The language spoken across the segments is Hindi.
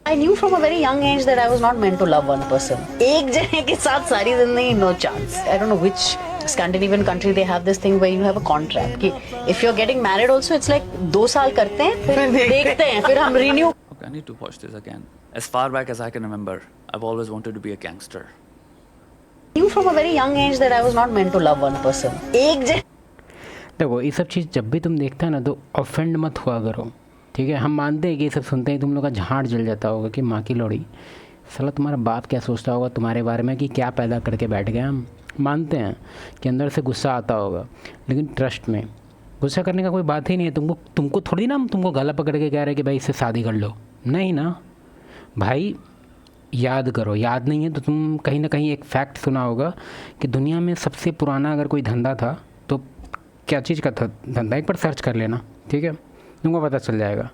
I knew from a very young age that I was not meant to love one person. एक जने के साथ सारी जिंदगी, no chance. I don't know which Scandinavian country they have this thing where you have a contract कि if you're getting married also it's like 2 साल करते हैं फिर देखते हैं फिर हम renew. Okay, I need to watch this again. As far back as I can remember, I've always wanted to be a gangster. Knew from a very young age that I was not meant to love one person. एक जने देखो ये सब चीज़ जब भी तुम देखता है ना तो ऑफेंड मत हुआ करो, ठीक है। हम मानते हैं कि ये सब सुनते ही तुम लोग का झाड़ जल जाता होगा कि माँ की लोड़ी, साला तुम्हारा बाप क्या सोचता होगा तुम्हारे बारे में कि क्या पैदा करके बैठ गए। हम मानते हैं कि अंदर से गुस्सा आता होगा, लेकिन ट्रस्ट में गुस्सा करने का कोई बात ही नहीं है। तुमको थोड़ी ना हम तुमको गला पकड़ के कह रहे हैं कि भाई इससे शादी कर लो, नहीं ना भाई। याद करो, याद नहीं है तो तुम कहीं ना कहीं एक फैक्ट सुना होगा कि दुनिया में सबसे पुराना अगर कोई धंधा था तो क्या चीज़ का था धंधा, एक बार सर्च कर लेना, ठीक है, तुमको पता चल जाएगा।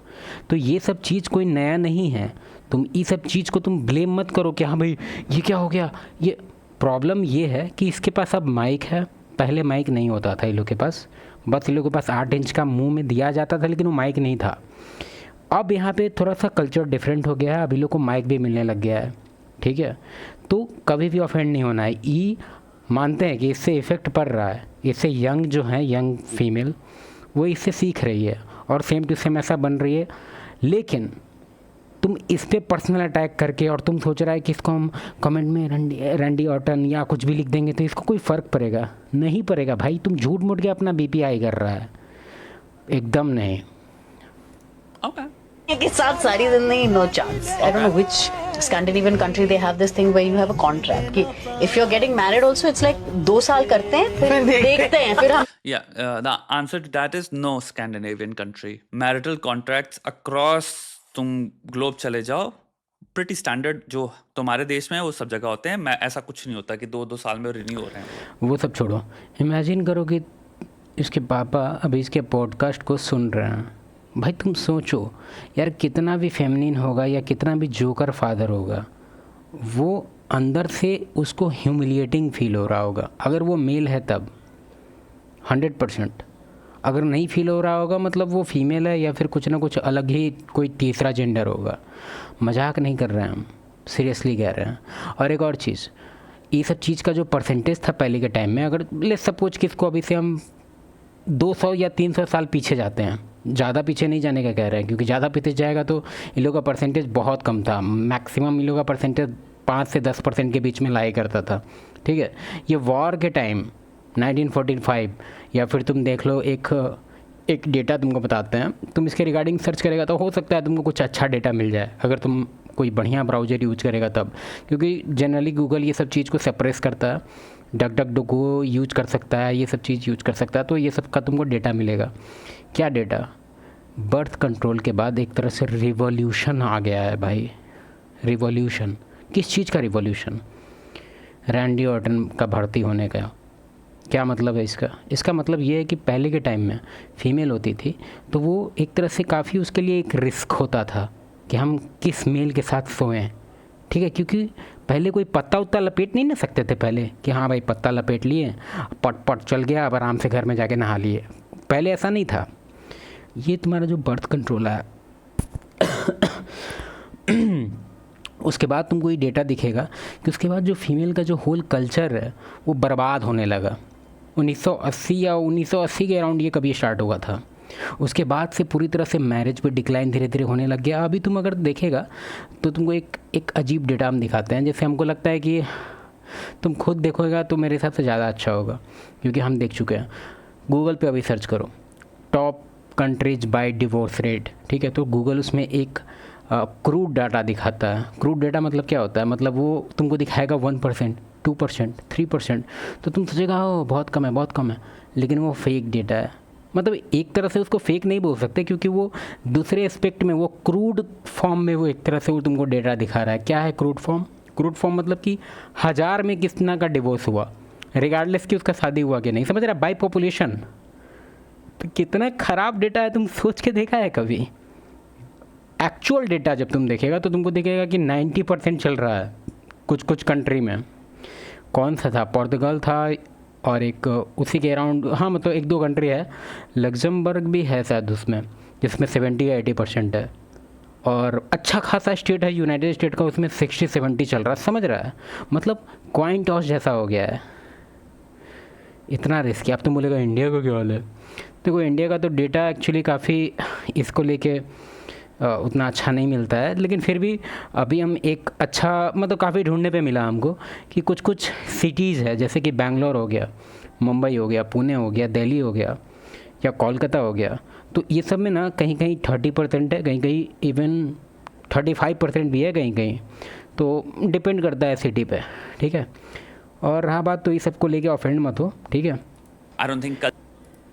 तो ये सब चीज़ कोई नया नहीं है। तुम इस सब चीज़ को तुम ब्लेम मत करो कि हाँ भाई ये क्या हो गया। ये प्रॉब्लम ये है कि इसके पास अब माइक है, पहले माइक नहीं होता था इन लोग के पास, बस इन लोग के पास 8 इंच का मुंह में दिया जाता था लेकिन वो माइक नहीं था। अब यहाँ पे थोड़ा सा कल्चर डिफरेंट हो गया है, अभी लोग को माइक भी मिलने लग गया है, ठीक है। तो कभी भी ऑफेंड नहीं होना है। ई मानते हैं कि इससे इफ़ेक्ट पड़ रहा है, इससे यंग जो है यंग फीमेल वो इससे सीख रही है और सेम टू सेम ऐसा बन रही है। लेकिन तुम इस पर पर्सनल अटैक करके और तुम सोच रहा है कि इसको हम कमेंट में रैंडी ऑर्टन या कुछ भी लिख देंगे तो इसको कोई फ़र्क पड़ेगा, नहीं पड़ेगा भाई। तुम झूठ मूठ के अपना बीपी हाई कर रहा है, एकदम नहीं। Okay. के साथ सारी जिंदगी, no chance. I don't know which Scandinavian country they have this thing where you have a contract कि if you're getting married also it's like 2 साल करते हैं फिर देखते हैं फिर हम Yeah, the answer to that is no Scandinavian country. Marital contracts across तुम ग्लोब चले जाओ, pretty standard जो तुम्हारे देश में है वो सब जगह होते हैं। मैं ऐसा कुछ नहीं होता कि 2-2 साल में रिन्यू हो रहे हैं। वो सब छोड़ो, इमेजिन करो कि इसके पापा अभी इसके पॉडकास्ट को सुन रहे हैं। भाई तुम सोचो यार, कितना भी फेमिनिन होगा या कितना भी जोकर फादर होगा, वो अंदर से उसको ह्यूमिलिएटिंग फील हो रहा होगा। अगर वो मेल है तब 100%, अगर नहीं फील हो रहा होगा मतलब वो फीमेल है या फिर कुछ ना कुछ अलग ही कोई तीसरा जेंडर होगा। मजाक नहीं कर रहे हैं हम, सीरियसली कह रहे हैं। और एक और चीज़, ये सब चीज़ का जो परसेंटेज था पहले के टाइम में, अगर ले सपोज किसको अभी से हम 200 या 300 साल पीछे जाते हैं, ज़्यादा पीछे नहीं जाने का कह रहे हैं क्योंकि ज़्यादा पीछे जाएगा तो इन लोगों का परसेंटेज बहुत कम था। मैक्सिमम इन लोगों का परसेंटेज 5 से 10% के बीच में लाई करता था, ठीक है। ये वॉर के टाइम 1945 या फिर तुम देख लो, एक डेटा तुमको बताते हैं, तुम इसके रिगार्डिंग सर्च करेगा तो हो सकता है तुमको कुछ अच्छा डेटा मिल जाए अगर तुम कोई बढ़िया ब्राउज़र यूज करेगा तब, क्योंकि जनरली गूगल ये सब चीज़ को सेपरेस करता है, डक यूज कर सकता है, ये सब चीज़ यूज कर सकता है, तो ये सब का तुमको डेटा मिलेगा। क्या डेटा? बर्थ कंट्रोल के बाद एक तरह से रिवॉल्यूशन आ गया है भाई। रिवॉल्यूशन, किस चीज़ का रिवॉल्यूशन? रैंडी ऑर्टन का भर्ती होने का। क्या मतलब है इसका? इसका मतलब ये है कि पहले के टाइम में फीमेल होती थी तो वो एक तरह से काफ़ी उसके लिए एक रिस्क होता था कि हम किस मेल के साथ सोएं, ठीक है, क्योंकि पहले कोई पत्ता उत्ता लपेट नहीं ना सकते थे पहले कि हाँ भाई पत्ता लपेट लिए, पट पट चल गया, अब आराम से घर में जाके नहा लिए। पहले ऐसा नहीं था। ये तुम्हारा जो बर्थ कंट्रोल है उसके बाद तुमको ये डेटा दिखेगा कि उसके बाद जो फीमेल का जो होल कल्चर है वो बर्बाद होने लगा। 1980 या 1980 के अराउंड ये कभी स्टार्ट हुआ था। उसके बाद से पूरी तरह से मैरिज पे डिक्लाइन धीरे धीरे होने लग गया। अभी तुम अगर देखेगा तो तुमको एक अजीब डेटा हम दिखाते हैं, जैसे हमको लगता है कि तुम खुद देखोगा तो मेरे हिसाब से ज़्यादा अच्छा होगा क्योंकि हम देख चुके हैं। गूगल पे अभी सर्च करो top countries by divorce rate, ठीक है, तो गूगल उसमें एक क्रूड डाटा दिखाता है। क्रूड डाटा मतलब क्या होता है? मतलब वो तुमको दिखाएगा 1%, 2%, 3%, तो तुम सोचेगा ओ बहुत कम है, बहुत कम है, लेकिन वो फेक डेटा है। मतलब एक तरह से उसको फेक नहीं बोल सकते क्योंकि वो दूसरे एस्पेक्ट में वो क्रूड फॉर्म में वो एक तरह से वो तुमको डेटा दिखा रहा है। क्या है क्रूड फॉर्म? क्रूड फॉर्म मतलब कि 1000 में कितना का डिवोर्स हुआ, रिगार्डलेस कि उसका शादी हुआ कि नहीं, समझ रहा? By population. तो कितना ख़राब डेटा है, तुम सोच के देखा है कभी? एक्चुअल डेटा जब तुम देखेगा तो तुमको दिखेगा कि 90% चल रहा है कुछ कुछ कंट्री में। कौन सा था? पोर्तुगल था और एक उसी के अराउंड, हाँ मतलब 1-2 कंट्री है, लग्जमबर्ग भी है शायद उसमें, जिसमें 70 या 80% है। और अच्छा खासा स्टेट है यूनाइटेड स्टेट का, उसमें 60-70 चल रहा है, समझ रहा है, मतलब कॉइन टॉस जैसा हो गया है, इतना रिस्की। आप तो बोलेगा इंडिया का क्या हाल है? देखो इंडिया का तो डेटा एक्चुअली काफ़ी इसको लेके उतना अच्छा नहीं मिलता है, लेकिन फिर भी अभी हम एक अच्छा मतलब काफ़ी ढूंढने पे मिला हमको कि कुछ कुछ सिटीज़ है, जैसे कि बैंगलोर हो गया, मुंबई हो गया, पुणे हो गया, दिल्ली हो गया या कोलकाता हो गया, तो ये सब में ना कहीं कहीं 30% है, कहीं कहीं इवन 35% भी है कहीं कहीं, तो डिपेंड करता है सिटी पे, ठीक है। और रहा बात, तो ये सबको लेके ऑफेंड मत हो, ठीक है। आई डोंट थिंक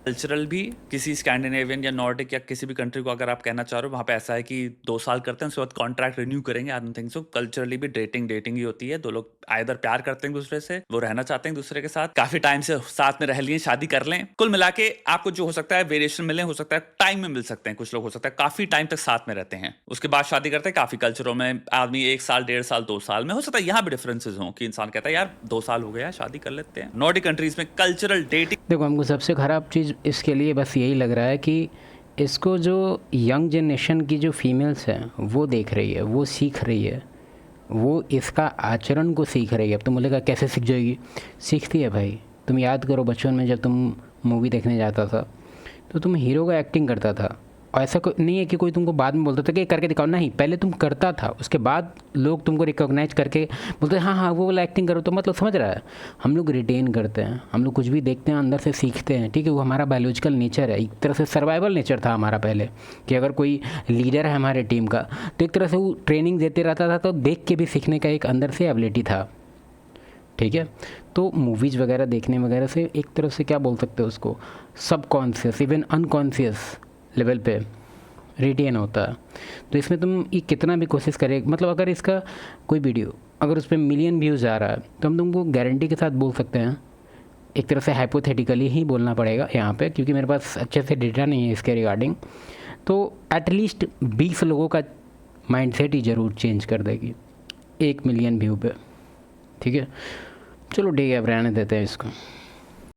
कल्चरल भी किसी स्कैंडिनेवियन या नॉर्डिक या किसी भी कंट्री को अगर आप कहना चाह रहे हो वहाँ पे ऐसा है कि 2 साल करते हैं उसके बाद कॉन्ट्रैक्ट रिन्यू करेंगे, I don't think so. Culturally भी डेटिंग ही होती है, दो लोग आइदर प्यार करते हैं दूसरे से, वो रहना चाहते हैं दूसरे के साथ, काफी टाइम से साथ में रह लिए, शादी कर लें, कुल मिला के आपको जो हो सकता है वेरिएशन मिले, हो सकता है टाइम में मिल सकते हैं, कुछ लोग हो सकता है काफी टाइम तक साथ में रहते हैं उसके बाद शादी करते हैं। काफी कल्चरों में आदमी 1 साल 1.5 साल 2 साल में, हो सकता है यहाँ भी डिफरेंसेस हों कि इंसान कहता है यार 2 साल हो गया शादी कर लेते हैं। नॉर्डिक कंट्रीज में कल्चरल डेटिंग, देखो हमको सबसे ख़राब चीज़ इसके लिए बस यही लग रहा है कि इसको जो यंग जनरेशन की जो फीमेल्स हैं वो देख रही है, वो सीख रही है, वो इसका आचरण को सीख रही है। अब तुम बोलेगा कैसे सीख जाएगी? सीखती है भाई। तुम याद करो बचपन में जब तुम मूवी देखने जाता था तो तुम हीरो का एक्टिंग करता था, और ऐसा कोई नहीं है कि कोई तुमको बाद में बोलता था कि करके दिखाओ, नहीं, पहले तुम करता था, उसके बाद लोग तुमको रिकॉग्नाइज करके बोलते हाँ हाँ वो वाला एक्टिंग करो। तो मतलब समझ रहा है, हम लोग रिटेन करते हैं, हम लोग कुछ भी देखते हैं अंदर से सीखते हैं, ठीक है। वो हमारा बायोलॉजिकल नेचर है, एक तरह से सर्वाइवल नेचर था हमारा पहले, कि अगर कोई लीडर है हमारे टीम का तो एक तरह से वो ट्रेनिंग देते रहता था, तो देख के भी सीखने का एक अंदर से एबिलिटी था, ठीक है। तो मूवीज़ वगैरह देखने वगैरह से एक तरह से क्या बोल सकते हो उसको, सबकॉन्शियस इवन अनकॉन्शियस लेवल पे रिटेन होता है। तो इसमें तुम ये कितना भी कोशिश करें, मतलब अगर इसका कोई वीडियो अगर उस पर मिलियन व्यूज़ आ रहा है तो हम तुमको गारंटी के साथ बोल सकते हैं, एक तरह से हाइपोथेटिकली ही बोलना पड़ेगा यहाँ पे, क्योंकि मेरे पास अच्छे से डेटा नहीं है इसके रिगार्डिंग, तो एटलीस्ट 20 लोगों का माइंडसेट ही ज़रूर चेंज कर देगी 1 मिलियन व्यू पे, ठीक है। चलो ठीक है, अब रहने देते हैं इसको।